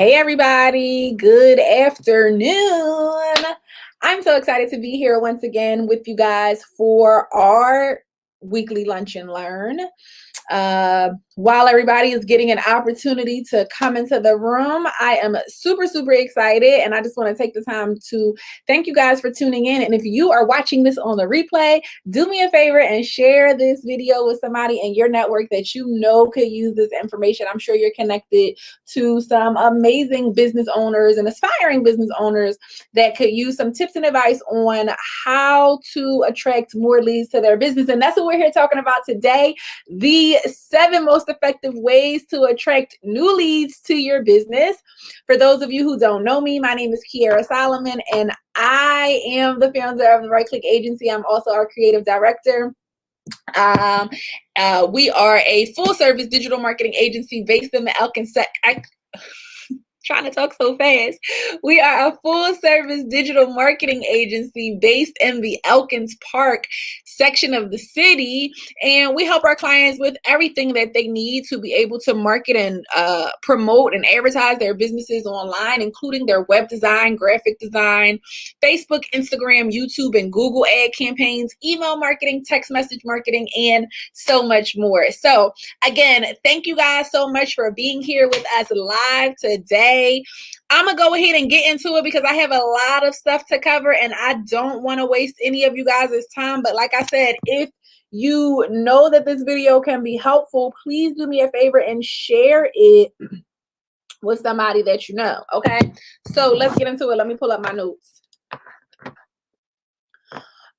Hey everybody, good afternoon. I'm so excited to be here once again with you guys for our weekly lunch and learn. While everybody is getting an opportunity to come into the room, I am super excited, and I just want to take the time to thank you guys for tuning in. And if you are watching this on the replay, do me a favor and share this video with somebody in your network that you know could use this information. I'm sure you're connected to some amazing business owners and aspiring business owners that could use some tips and advice on how to attract more leads to their business. And that's what we're here talking about today. The 7 most effective ways to attract new leads to your business. For those of you who don't know me, my name is Kiara Solomon, and I am the founder of the Right Click Agency. I'm also our creative director. We are a full-service digital marketing agency based in the Elkins trying to talk so fast. We are a full-service digital marketing agency based in the Elkins Park section of the city, and we help our clients with everything that they need to be able to market and promote and advertise their businesses online, including their web design, graphic design, Facebook, Instagram, YouTube, and Google ad campaigns, email marketing, text message marketing, and so much more. So again, thank you guys so much for being here with us live today. I'm gonna go ahead and get into it because I have a lot of stuff to cover and I don't want to waste any of you guys' time. But like I said, if you know that this video can be helpful, please do me a favor and share it with somebody that you know. Okay, so let's get into it. Let me pull up my notes.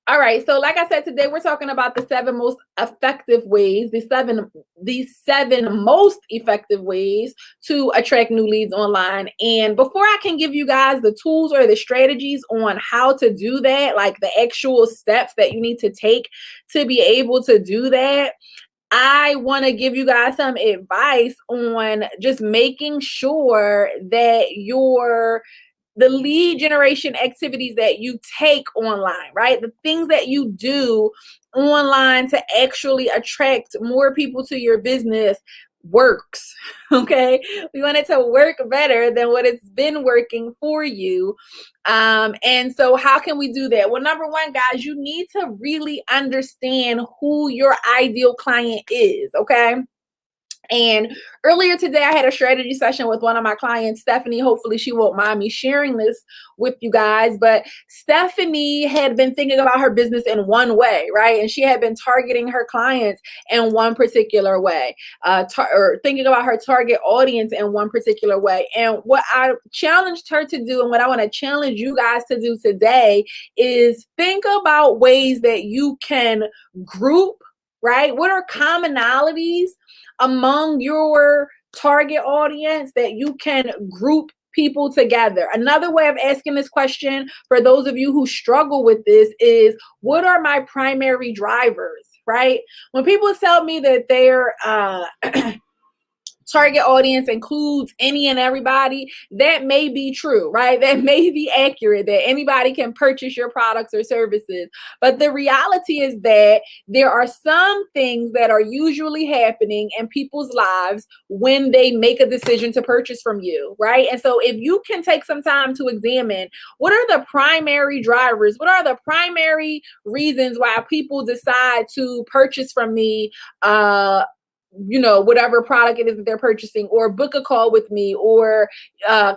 All right, so like I said, today we're talking about the 7 most effective ways, the seven most effective ways to attract new leads online. And before I can give you guys the tools or the strategies on how to do that, like the actual steps that you need to take to be able to do that, I want to give you guys some advice on just making sure that the lead generation activities that you take online, right? The things that you do online to actually attract more people to your business works, okay? We want it to work better than what it's been working for you. And so how can we do that? Well, number one, guys, you need to really understand who your ideal client is, okay? And earlier today, I had a strategy session with one of my clients, Stephanie. Hopefully she won't mind me sharing this with you guys. But Stephanie had been thinking about her business in one way, right? And she had been targeting her clients in one particular way, or thinking about her target audience in one particular way. And what I challenged her to do, and what I want to challenge you guys to do today, is think about ways that you can group, right? What are commonalities among your target audience that you can group people together? Another way of asking this question for those of you who struggle with this is, what are my primary drivers, right? When people tell me that their target audience includes any and everybody, that may be true, right? That may be accurate, that anybody can purchase your products or services. But the reality is that there are some things that are usually happening in people's lives when they make a decision to purchase from you, right? And so if you can take some time to examine, what are the primary drivers? What are the primary reasons why people decide to purchase from me, whatever product it is that they're purchasing, or book a call with me, or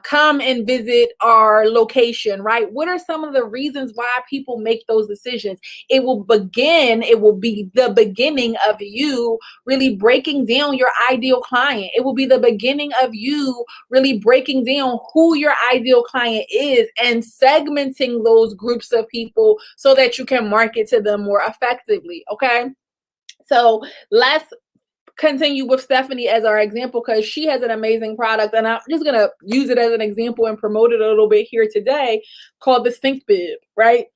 come and visit our location, right? What are some of the reasons why people make those decisions? It will be the beginning of you really breaking down your ideal client. It will be the beginning of you really breaking down who your ideal client is and segmenting those groups of people so that you can market to them more effectively, okay? So let's continue with Stephanie as our example, because she has an amazing product, and I'm just gonna use it as an example and promote it a little bit here today, called the Sink Bib, right?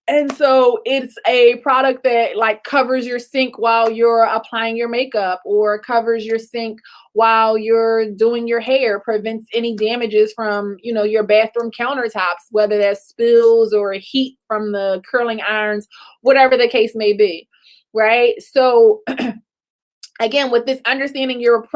And so it's a product that like covers your sink while you're applying your makeup, or covers your sink while you're doing your hair, prevents any damages from, your bathroom countertops, whether that's spills or heat from the curling irons, whatever the case may be, right? So again, with this understanding your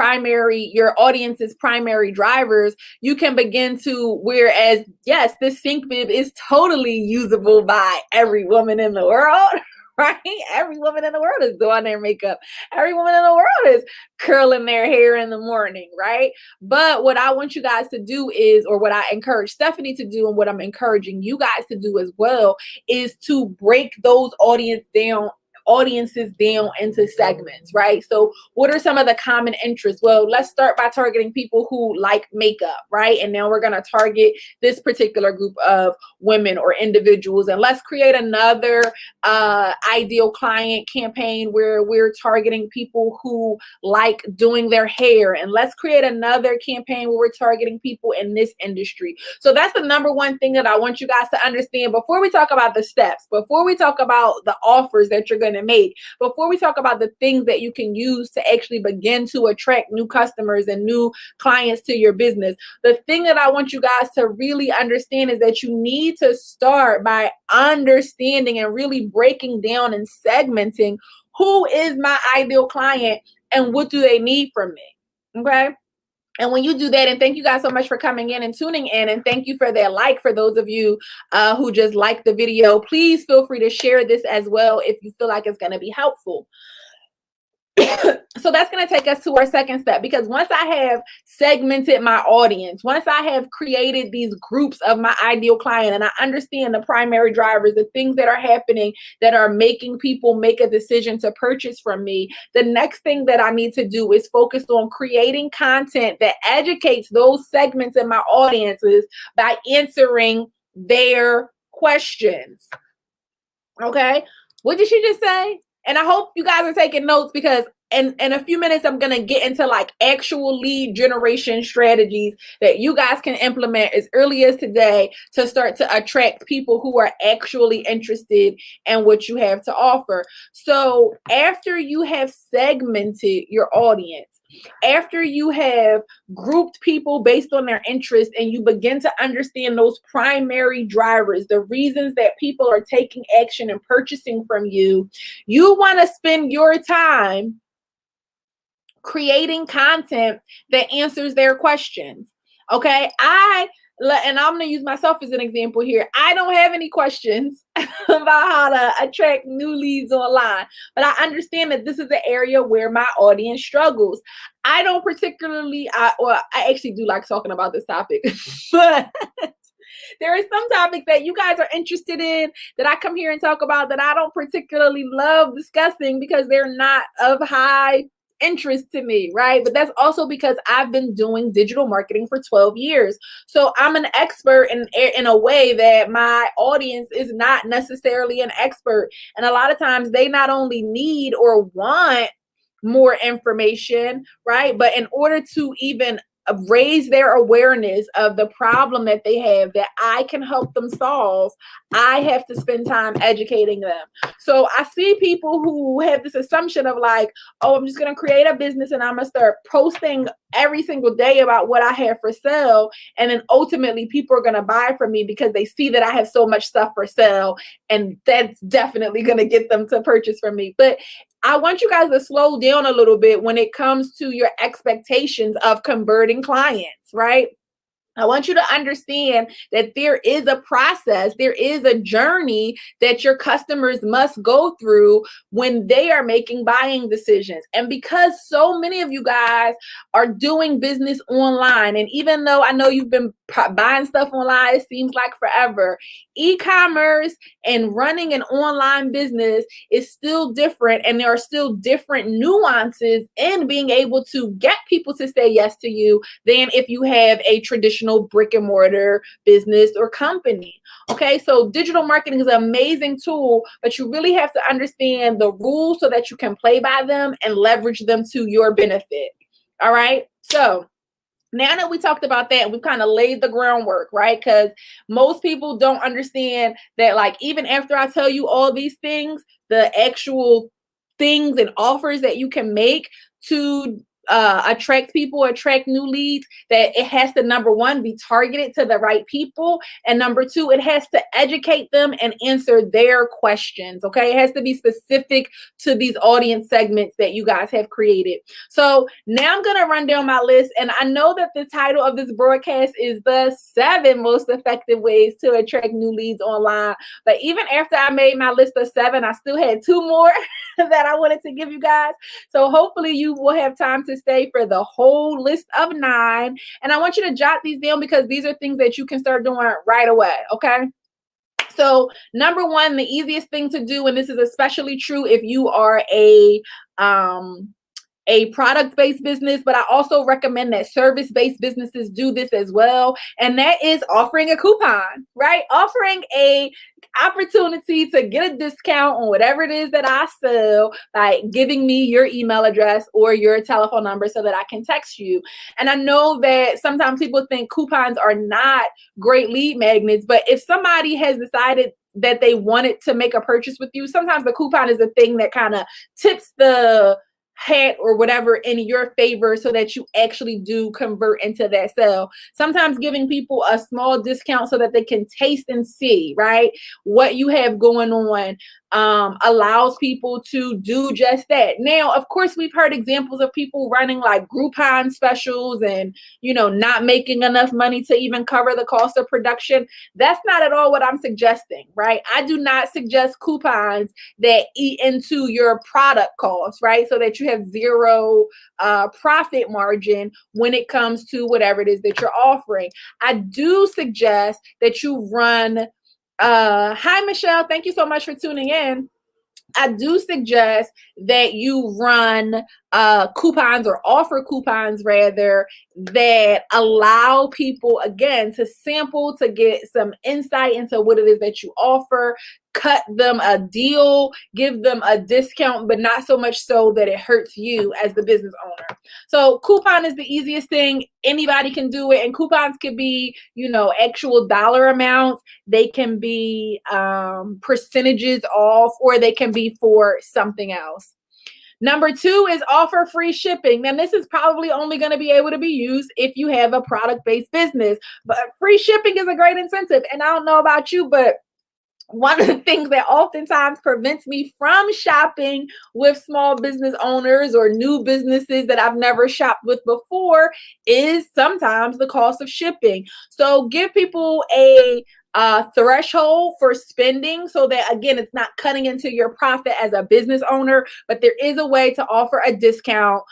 audience's primary drivers, you can begin to, whereas, yes, this sync bib is totally usable by every woman in the world, right? Every woman in the world is doing their makeup. Every woman in the world is curling their hair in the morning, right? But what I want you guys to do is, or what I encourage Stephanie to do, and what I'm encouraging you guys to do as well, is to break those audiences down into segments, right? So what are some of the common interests? Well, let's start by targeting people who like makeup, right? And now we're going to target this particular group of women or individuals, and let's create another ideal client campaign where we're targeting people who like doing their hair, and let's create another campaign where we're targeting people in this industry. So that's the number one thing that I want you guys to understand before we talk about the steps, before we talk about the offers that you're going to make, before we talk about the things that you can use to actually begin to attract new customers and new clients to your business. The thing that I want you guys to really understand is that you need to start by understanding and really breaking down and segmenting who is my ideal client and what do they need from me. Okay. And when you do that, and thank you guys so much for coming in and tuning in, and thank you for that like. For those of you who just liked the video, please feel free to share this as well if you feel like it's going to be helpful. So that's going to take us to our second step, because once I have segmented my audience, once I have created these groups of my ideal client, and I understand the primary drivers, the things that are happening that are making people make a decision to purchase from me, the next thing that I need to do is focus on creating content that educates those segments in my audiences by answering their questions. Okay, what did she just say? And I hope you guys are taking notes, because in a few minutes, I'm going to get into like actual lead generation strategies that you guys can implement as early as today to start to attract people who are actually interested in what you have to offer. So after you have segmented your audience, after you have grouped people based on their interests, and you begin to understand those primary drivers, the reasons that people are taking action and purchasing from you, you want to spend your time creating content that answers their questions. Okay, and I'm going to use myself as an example here. I don't have any questions about how to attract new leads online, but I understand that this is an area where my audience struggles. I don't particularly, I actually do like talking about this topic, but there are some topics that you guys are interested in that I come here and talk about that I don't particularly love discussing because they're not of high interest to me, right? But that's also because I've been doing digital marketing for 12 years. So I'm an expert in a way that my audience is not necessarily an expert. And a lot of times they not only need or want more information, right? But in order to even raise their awareness of the problem that they have that I can help them solve, I have to spend time educating them. So I see people who have this assumption of like, oh, I'm just going to create a business and I'm going to start posting every single day about what I have for sale. And then ultimately people are going to buy from me because they see that I have so much stuff for sale. And that's definitely going to get them to purchase from me. But I want you guys to slow down a little bit when it comes to your expectations of converting clients, right? I want you to understand that there is a process, there is a journey that your customers must go through when they are making buying decisions. And because so many of you guys are doing business online, and even though I know you've been buying stuff online, it seems like forever, e-commerce and running an online business is still different, and there are still different nuances in being able to get people to say yes to you than if you have a traditional brick and mortar business or company. Okay, so digital marketing is an amazing tool, but you really have to understand the rules so that you can play by them and leverage them to your benefit. All right, so now that we talked about that, we've kind of laid the groundwork, right? Because most people don't understand that, like, even after I tell you all these things, the actual things and offers that you can make to attract people, attract new leads, that it has to, number one, be targeted to the right people. And number two, it has to educate them and answer their questions. Okay. It has to be specific to these audience segments that you guys have created. So now I'm going to run down my list. And I know that the title of this broadcast is the 7 most effective ways to attract new leads online. But even after I made my list of 7, I still had 2 more that I wanted to give you guys. So hopefully you will have time to stay for the whole list of 9. And I want you to jot these down because these are things that you can start doing right away. Okay. So number 1, the easiest thing to do, and this is especially true if you are a product-based business, but I also recommend that service-based businesses do this as well. And that is offering a coupon, right? Offering a opportunity to get a discount on whatever it is that I sell by giving me your email address or your telephone number so that I can text you. And I know that sometimes people think coupons are not great lead magnets, but if somebody has decided that they wanted to make a purchase with you, sometimes the coupon is the thing that kind of tips the hat or whatever in your favor so that you actually do convert into that sale. Sometimes giving people a small discount so that they can taste and see, right, what you have going on allows people to do just that. Now, of course, we've heard examples of people running like Groupon specials and, not making enough money to even cover the cost of production. That's not at all what I'm suggesting, right? I do not suggest coupons that eat into your product costs, right? So that you have zero profit margin when it comes to whatever it is that you're offering. I do suggest that you run hi, Michelle. Thank you so much for tuning in. I do suggest that you run coupons or offer coupons rather that allow people, again, to sample, to get some insight into what it is that you offer, cut them a deal, give them a discount, but not so much so that it hurts you as the business owner. So coupon is the easiest thing. Anybody can do it. And coupons can be, actual dollar amounts. They can be percentages off, or they can be for something else. Number 2 is offer free shipping. Now, this is probably only going to be able to be used if you have a product-based business, but free shipping is a great incentive. And I don't know about you, but one of the things that oftentimes prevents me from shopping with small business owners or new businesses that I've never shopped with before is sometimes the cost of shipping. So give people a threshold for spending so that, again, it's not cutting into your profit as a business owner, but there is a way to offer a discount,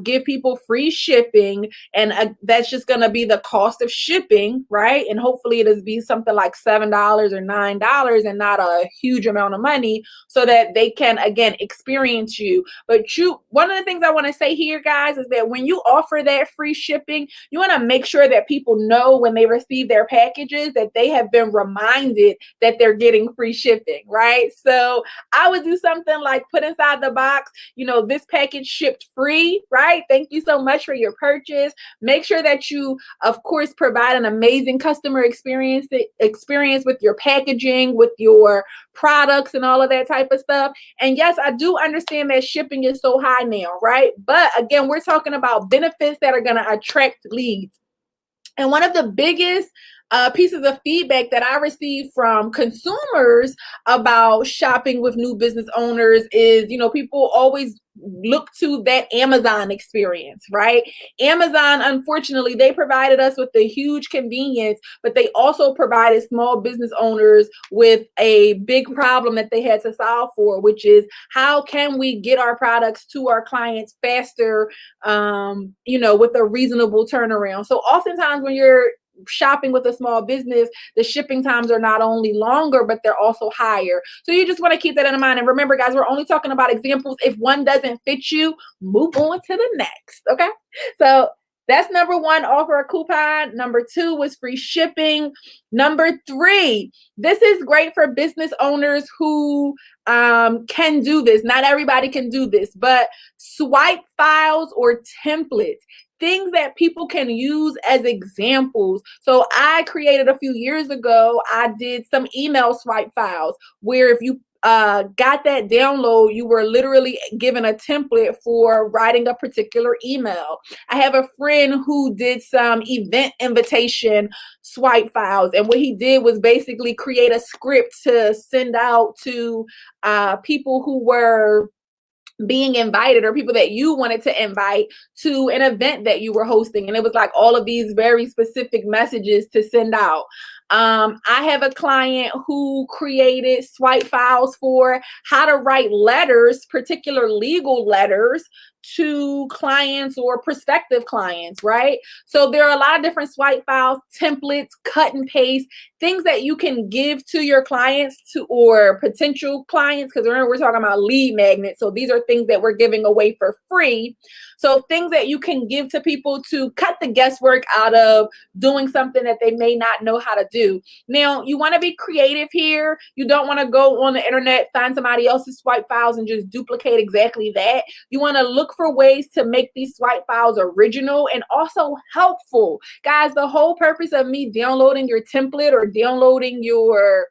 give people free shipping, and that's just going to be the cost of shipping, right? And hopefully it'll be something like $7 or $9 and not a huge amount of money so that they can, again, experience you. But one of the things I want to say here, guys, is that when you offer that free shipping, you want to make sure that people know when they receive their packages that they have been reminded that they're getting free shipping, right? So I would do something like put inside the box, this package shipped free, right? Thank you so much for your purchase. Make sure that you, of course, provide an amazing customer experience with your packaging, with your products and all of that type of stuff. And yes, I do understand that shipping is so high now, right? But again, we're talking about benefits that are going to attract leads. And one of the biggest pieces of feedback that I receive from consumers about shopping with new business owners is, people always look to that Amazon experience, right? Amazon, unfortunately, they provided us with a huge convenience, but they also provided small business owners with a big problem that they had to solve for, which is how can we get our products to our clients faster, with a reasonable turnaround. So oftentimes when you're shopping with a small business, the shipping times are not only longer, but they're also higher. So you just want to keep that in mind. And remember, guys, we're only talking about examples. If one doesn't fit you, move on to the next. Okay. So that's number 1, offer a coupon. Number 2 was free shipping. Number 3, this is great for business owners who can do this. Not everybody can do this, but swipe files or templates. Things that people can use as examples. So I created a few years ago, I did some email swipe files where if you got that download, you were literally given a template for writing a particular email. I have a friend who did some event invitation swipe files, and what he did was basically create a script to send out to people who were being invited, or people that you wanted to invite to an event that you were hosting. And it was like all of these very specific messages to send out. I have a client who created swipe files for how to write letters, particular legal letters, to clients or prospective clients, right? So there are a lot of different swipe files, templates, cut and paste, things that you can give to your clients or potential clients, because remember, we're talking about lead magnets. So these are things that we're giving away for free. So things that you can give to people to cut the guesswork out of doing something that they may not know how to do. Now, you want to be creative here. You don't want to go on the internet, find somebody else's swipe files and just duplicate exactly that. You want to look for ways to make these swipe files original and also helpful. Guys, the whole purpose of me downloading your template or downloading your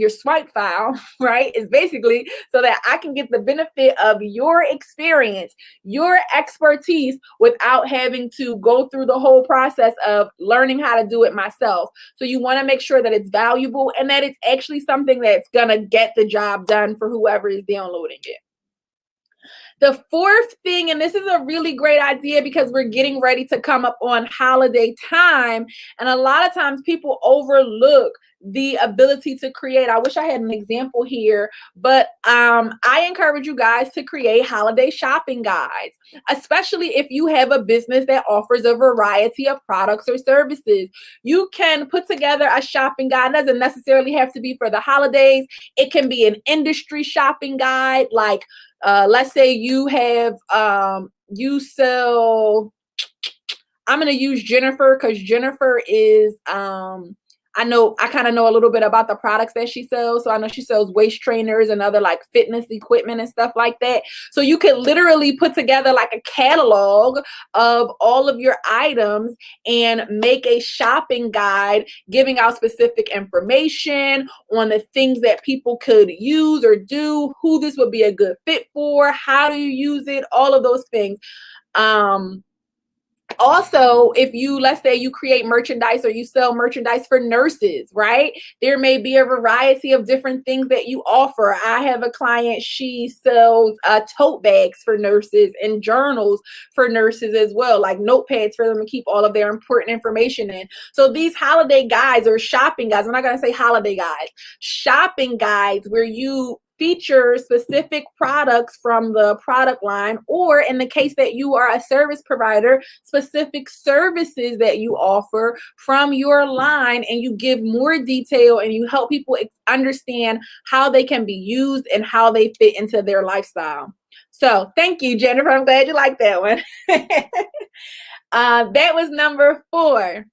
swipe file, right, is basically so that I can get the benefit of your experience, your expertise, without having to go through the whole process of learning how to do it myself. So you want to make sure that it's valuable and that it's actually something that's going to get the job done for whoever is downloading it. The fourth thing, and this is a really great idea because we're getting ready to come up on holiday time, and a lot of times people overlook the ability to create. I wish I had an example here, but I encourage you guys to create holiday shopping guides, especially if you have a business that offers a variety of products or services. You can put together a shopping guide. It doesn't necessarily have to be for the holidays. It can be an industry shopping guide, like let's say you have you sell, I'm going to use Jennifer because Jennifer is I kind of know a little bit about the products that she sells. So I know she sells waist trainers and other like fitness equipment and stuff like that. So you could literally put together like a catalog of all of your items and make a shopping guide giving out specific information on the things that people could use or do, who this would be a good fit for, how do you use it, all of those things. Also, if you, let's say you create merchandise or you sell merchandise for nurses, right? There may be a variety of different things that you offer. I have a client, she sells tote bags for nurses and journals for nurses as well, like notepads for them to keep all of their important information in. So these holiday guides or shopping guides, I'm not going to say holiday guides, shopping guides where you feature specific products from the product line, or in the case that you are a service provider, specific services that you offer from your line, and you give more detail and you help people understand how they can be used and how they fit into their lifestyle. So thank you, Jennifer. I'm glad you like that one. That was number 4.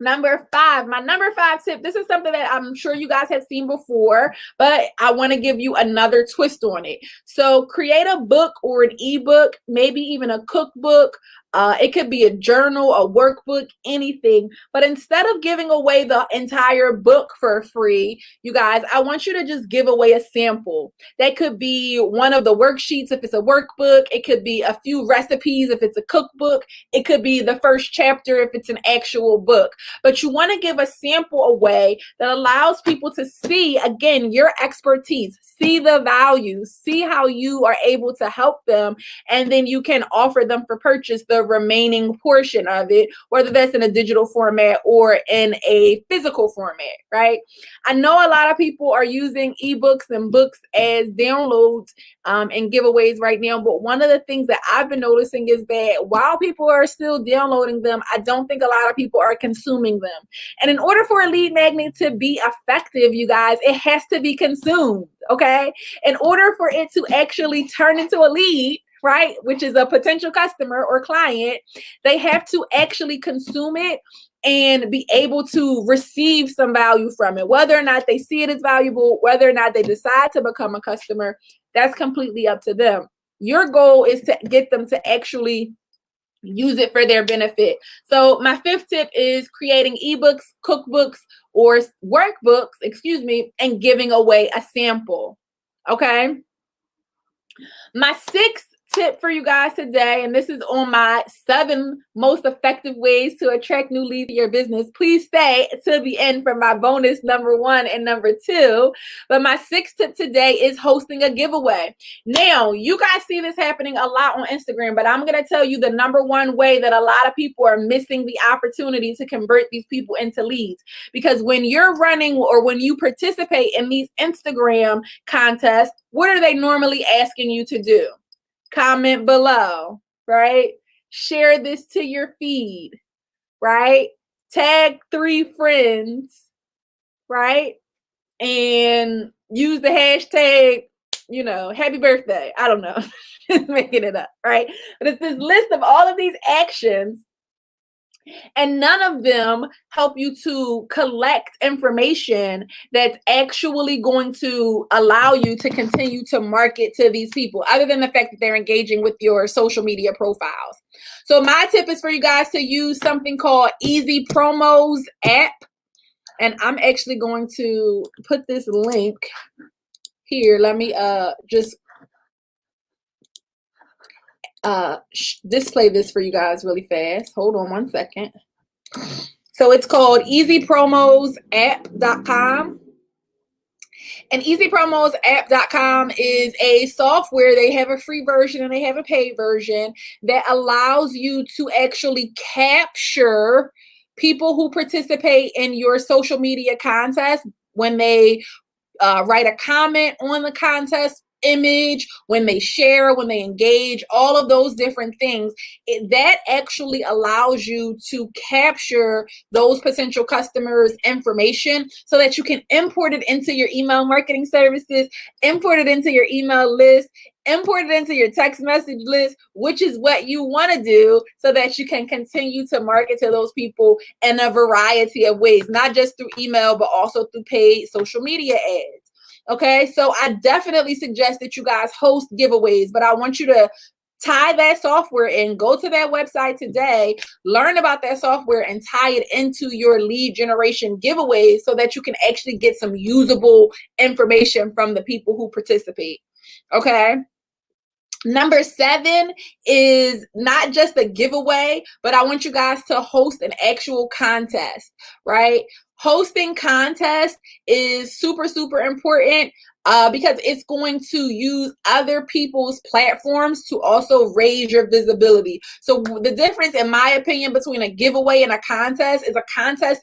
Number 5, my number 5 tip. This is something that I'm sure you guys have seen before, but I want to give you another twist on it. So create a book or an ebook, maybe even a cookbook. It could be a journal, a workbook, anything. But instead of giving away the entire book for free, you guys, I want you to just give away a sample. That could be one of the worksheets if it's a workbook. It could be a few recipes if it's a cookbook. It could be the first chapter if it's an actual book. But you want to give a sample away that allows people to see, again, your expertise, see the value, see how you are able to help them, and then you can offer them for purchase the remaining portion of it, whether that's in a digital format or in a physical format, right? I know a lot of people are using ebooks and books as downloads and giveaways right now, but one of the things that I've been noticing is that while people are still downloading them, I don't think a lot of people are consuming them. And in order for a lead magnet to be effective, you guys, it has to be consumed, okay? In order for it to actually turn into a lead, right, which is a potential customer or client, they have to actually consume it and be able to receive some value from it. Whether or not they see it as valuable, whether or not they decide to become a customer, that's completely up to them. Your goal is to get them to actually use it for their benefit. So my fifth tip is creating ebooks, cookbooks, or workbooks, and giving away a sample. Okay. My sixth tip for you guys today, and this is on my 7 most effective ways to attract new leads to your business. Please stay to the end for my bonus number 1 and number 2. But my sixth tip today is hosting a giveaway. Now, you guys see this happening a lot on Instagram, but I'm going to tell you the number 1 way that a lot of people are missing the opportunity to convert these people into leads. Because when you're running or when you participate in these Instagram contests, what are they normally asking you to do? Comment below, right? Share this to your feed, right? Tag 3 friends, right? And use the hashtag, happy birthday. I don't know. Just making it up, right? But it's this list of all of these actions, and none of them help you to collect information that's actually going to allow you to continue to market to these people, other than the fact that they're engaging with your social media profiles. So my tip is for you guys to use something called Easypromos App. And I'm actually going to put this link here. Let me just display this for you guys really fast. Hold on one second. So it's called Easypromosapp.com. And Easypromosapp.com is a software. They have a free version and they have a paid version that allows you to actually capture people who participate in your social media contest when they write a comment on the contest image, when they share, when they engage, all of those different things. That actually allows you to capture those potential customers' information so that you can import it into your email marketing services, import it into your email list, import it into your text message list, which is what you want to do so that you can continue to market to those people in a variety of ways, not just through email, but also through paid social media ads. Okay, so I definitely suggest that you guys host giveaways, but I want you to tie that software in. Go to that website today, learn about that software, and tie it into your lead generation giveaways so that you can actually get some usable information from the people who participate. Okay. Number 7 is not just a giveaway, but I want you guys to host an actual contest, right? Hosting contests is super, super important because it's going to use other people's platforms to also raise your visibility. So the difference, in my opinion, between a giveaway and a contest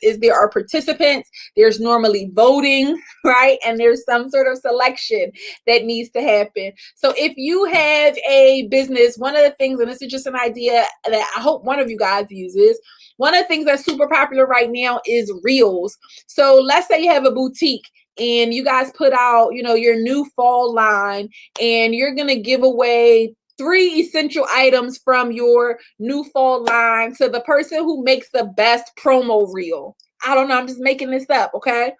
is there are participants, there's normally voting, right? And there's some sort of selection that needs to happen. So if you have a business, one of the things, and this is just an idea that I hope one of you guys uses, one of the things that's super popular right now is Reels. So let's say you have a boutique and you guys put out, your new fall line, and you're going to give away 3 essential items from your new fall line to the person who makes the best promo reel. I don't know. I'm just making this up. Okay.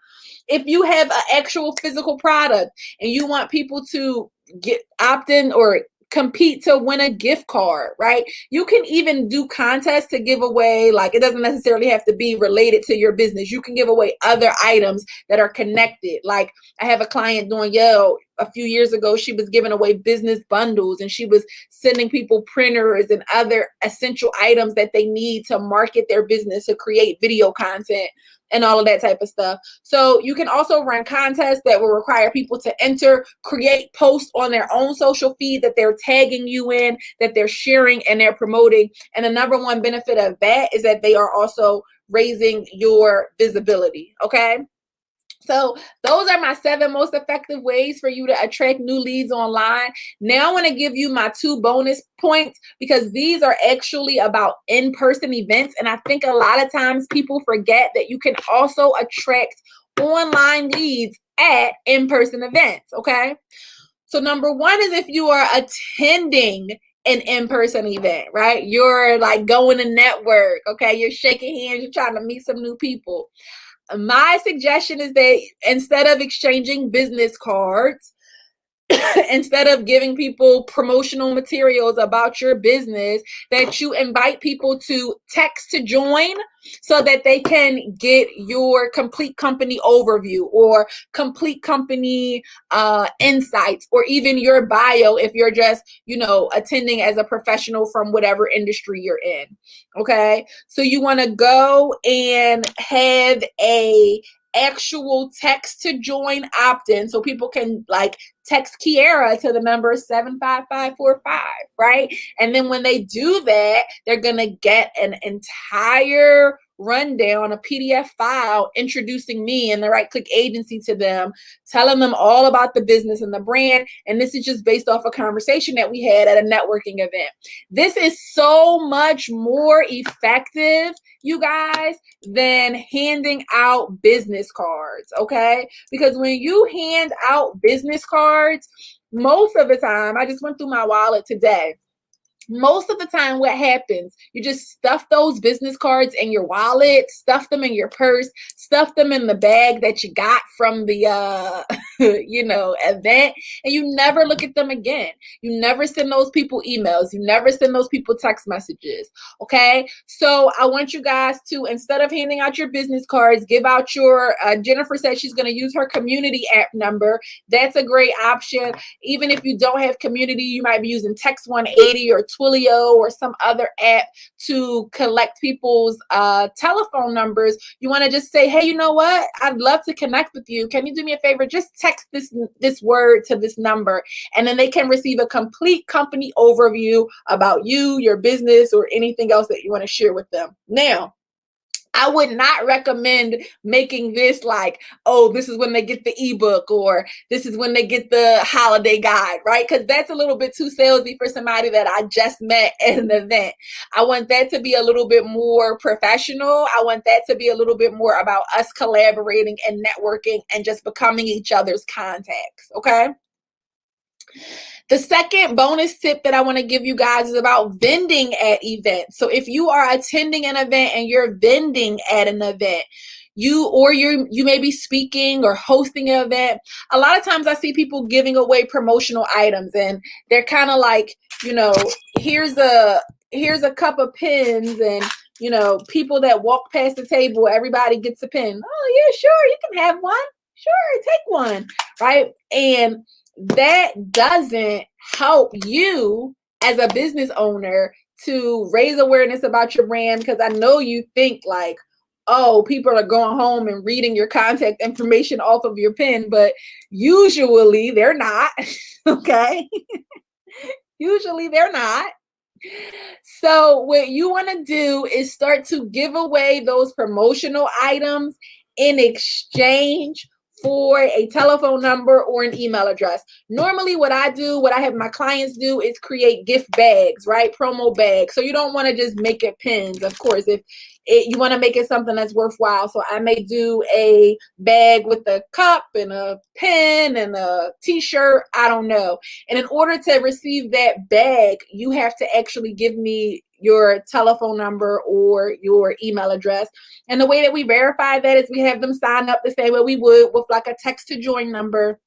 If you have an actual physical product and you want people to opt in or compete to win a gift card, right? You can even do contests to give away, like, it doesn't necessarily have to be related to your business. You can give away other items that are connected. Like, I have a client doing, a few years ago, she was giving away business bundles, and she was sending people printers and other essential items that they need to market their business, to create video content and all of that type of stuff. So you can also run contests that will require people to enter, create posts on their own social feed that they're tagging you in, that they're sharing and they're promoting. And the number 1 benefit of that is that they are also raising your visibility. Okay. So those are my 7 most effective ways for you to attract new leads online. Now I want to give you my 2 bonus points, because these are actually about in-person events. And I think a lot of times people forget that you can also attract online leads at in-person events. Okay. So number 1 is if you are attending an in-person event, right? You're like going to network. Okay. You're shaking hands. You're trying to meet some new people. My suggestion is that instead of exchanging business cards, instead of giving people promotional materials about your business, that you invite people to text to join so that they can get your complete company overview or complete company insights, or even your bio if you're just, attending as a professional from whatever industry you're in. Okay. So you want to go and have a actual text to join opt-in so people can text Kiara to the number 75545, right? And then when they do that, they're going to get an entire rundown, a PDF file introducing me and the Right Click Agency to them, telling them all about the business and the brand. And this is just based off a conversation that we had at a networking event. This is so much more effective, you guys, than handing out business cards, okay? Because when you hand out business cards, most of the time, I just went through my wallet today. Most of the time, what happens, you just stuff those business cards in your wallet, stuff them in your purse, stuff them in the bag that you got from the, event, and you never look at them again. You never send those people emails. You never send those people text messages, okay? So I want you guys to, instead of handing out your business cards, give out your, Jennifer said she's going to use her community app number. That's a great option. Even if you don't have community, you might be using Text 180 or Twilio or some other app to collect people's telephone numbers. You want to just say, hey, you know what? I'd love to connect with you. Can you do me a favor? Just text this word to this number, and then they can receive a complete company overview about you, your business, or anything else that you want to share with them. Now, I would not recommend making this like, oh, this is when they get the ebook, or this is when they get the holiday guide, right? Because that's a little bit too salesy for somebody that I just met at an event. I want that to be a little bit more professional. I want that to be a little bit more about us collaborating and networking and just becoming each other's contacts, okay? The second bonus tip that I want to give you guys is about vending at events. So if you are attending an event and you're vending at an event, you may be speaking or hosting an event. A lot of times I see people giving away promotional items, and they're kind of like, here's a cup of pens, and people that walk past the table, everybody gets a pen. Oh yeah, sure, you can have one. Sure, take one, right? And that doesn't help you as a business owner to raise awareness about your brand, because I know you think like, oh, people are going home and reading your contact information off of your pen, but usually they're not, okay? Usually they're not. So what you want to do is start to give away those promotional items in exchange for a telephone number or an email address. Normally what I have my clients do is create gift bags, right? Promo bags. So you don't want to just make it pins. Of course, if you want to make it something that's worthwhile. So I may do a bag with a cup and a pen and a t-shirt. I don't know. And in order to receive that bag, you have to actually give me your telephone number or your email address. And the way that we verify that is we have them sign up the same way we would with like a text to join number.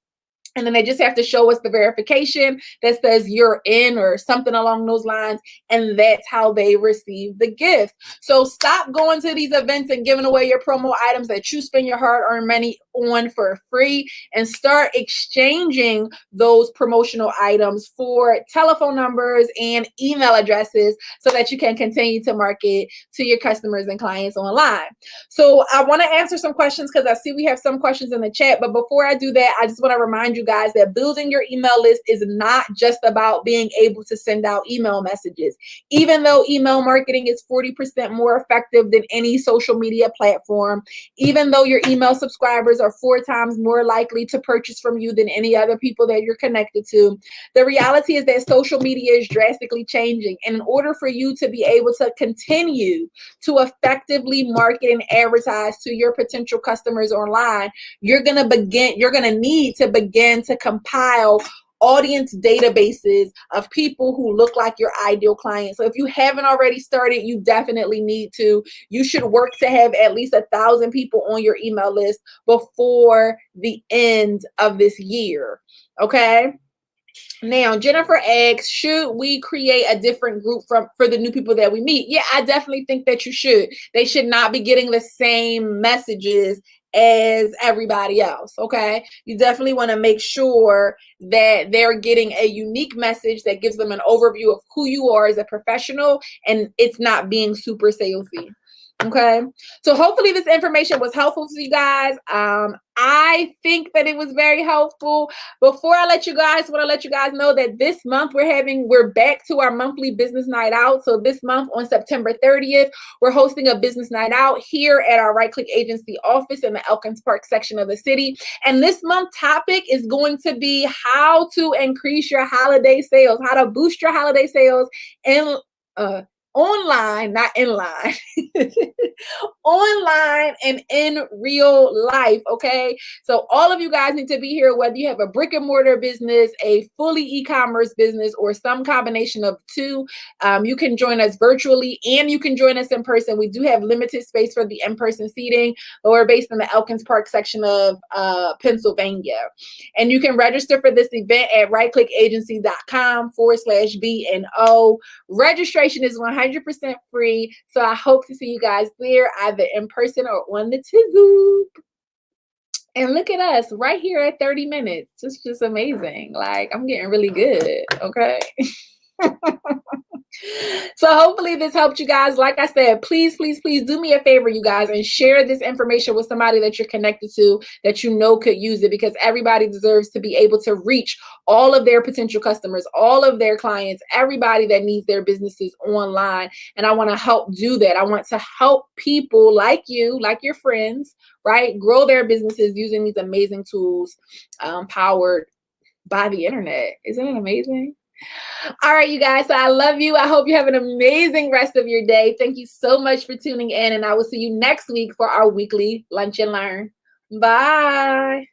And then they just have to show us the verification that says you're in or something along those lines. And that's how they receive the gift. So stop going to these events and giving away your promo items that you spend your hard-earned money on for free, and start exchanging those promotional items for telephone numbers and email addresses so that you can continue to market to your customers and clients online. So I want to answer some questions because I see we have some questions in the chat. But before I do that, I just want to remind you guys that building your email list is not just about being able to send out email messages. Even though email marketing is 40% more effective than any social media platform, even though your email subscribers are 4 times more likely to purchase from you than any other people that you're connected to, the reality is that social media is drastically changing. And in order for you to be able to continue to effectively market and advertise to your potential customers online, you're going to need to begin to compile audience databases of people who look like your ideal clients. So if you haven't already started, you definitely need to. You should work to have at least 1,000 people on your email list before the end of this year. Okay. Now, Jennifer asks, should we create a different group for the new people that we meet? Yeah, I definitely think that you should. They should not be getting the same messages as everybody else, okay? You definitely want to make sure that they're getting a unique message that gives them an overview of who you are as a professional, and it's not being super salesy. Okay, so hopefully this information was helpful to you guys. I think that it was very helpful. Before I let you guys, want to let you guys know that this month we're back to our monthly business night out. So this month on September 30th, we're hosting a business night out here at our Right Click Agency office in the Elkins Park section of the city. And this month's topic is going to be how to increase your holiday sales, how to boost your holiday sales in online, not in line, online and in real life. Okay. So all of you guys need to be here, whether you have a brick and mortar business, a fully e-commerce business, or some combination of two. You can join us virtually and you can join us in person. We do have limited space for the in-person seating, but we're based in the Elkins Park section of Pennsylvania. And you can register for this event at rightclickagency.com/BNO. Registration is 100% free. So I hope to see you guys there, either in person or on the Zoom. And look at us right here at 30 minutes. It's just amazing. Like, I'm getting really good. Okay. So hopefully this helped you guys. Like I said, please, please, please do me a favor, you guys, and share this information with somebody that you're connected to that you know could use it, because everybody deserves to be able to reach all of their potential customers, all of their clients, everybody that needs their businesses online. And I want to help do that. I want to help people like you, like your friends, right, grow their businesses using these amazing tools powered by the internet. Isn't it amazing? All right, you guys. So I love you. I hope you have an amazing rest of your day. Thank you so much for tuning in, and I will see you next week for our weekly Lunch and Learn. Bye.